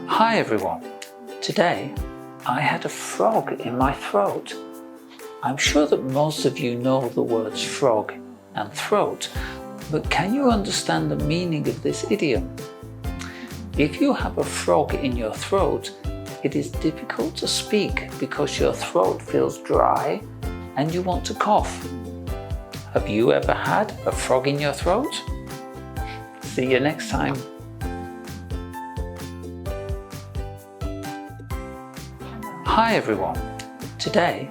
Hi everyone. Today, I had a frog in my throat. I'm sure that most of you know the words frog and throat, but can you understand the meaning of this idiom? If you have a frog in your throat, it is difficult to speak because your throat feels dry and you want to cough. Have you ever had a frog in your throat? See you next time. Hi everyone. Today,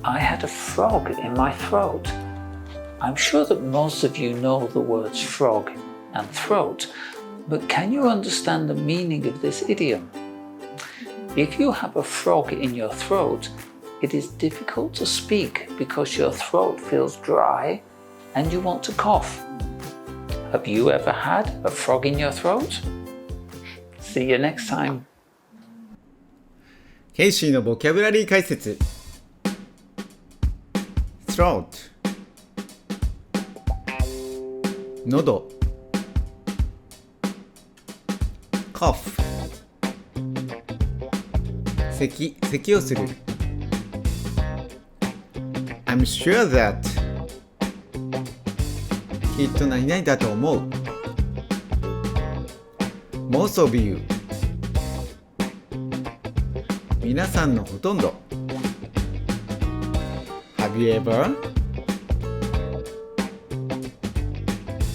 I had a frog in my throat. I'm sure that most of you know the words frog and throat, but can you understand the meaning of this idiom? If you have a frog in your throat, it is difficult to speak because your throat feels dry and you want to cough. Have you ever had a frog in your throat? See you next time. KC のボキャブラリー解説 throat 喉 cough 咳をする I'm sure that きっと何々だと思う Most of you 皆さんのほとんど Have you ever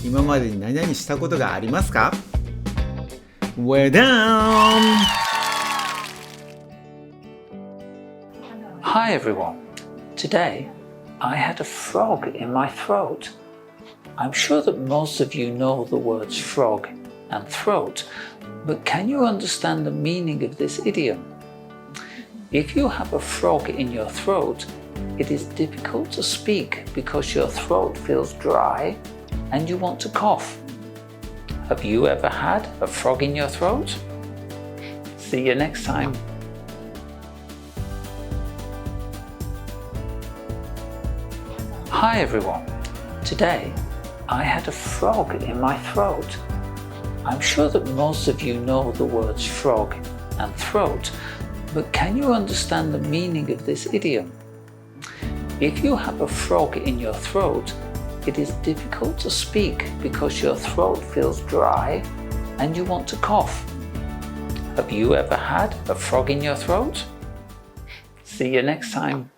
今までに何々したことがありますか Well done! Hi everyone. Today, I had a frog in my throat. I'm sure that most of you know the words frog and throat, but can you understand the meaning of this idiom? If you have a frog in your throat, it is difficult to speak because your throat feels dry and you want to cough. Have you ever had a frog in your throat? See you next time. Hi everyone. Today, I had a frog in my throat. I'm sure that most of you know the words frog and throat, but can you understand the meaning of this idiom? If you have a frog in your throat, it is difficult to speak because your throat feels dry and you want to cough. Have you ever had a frog in your throat? See you next time.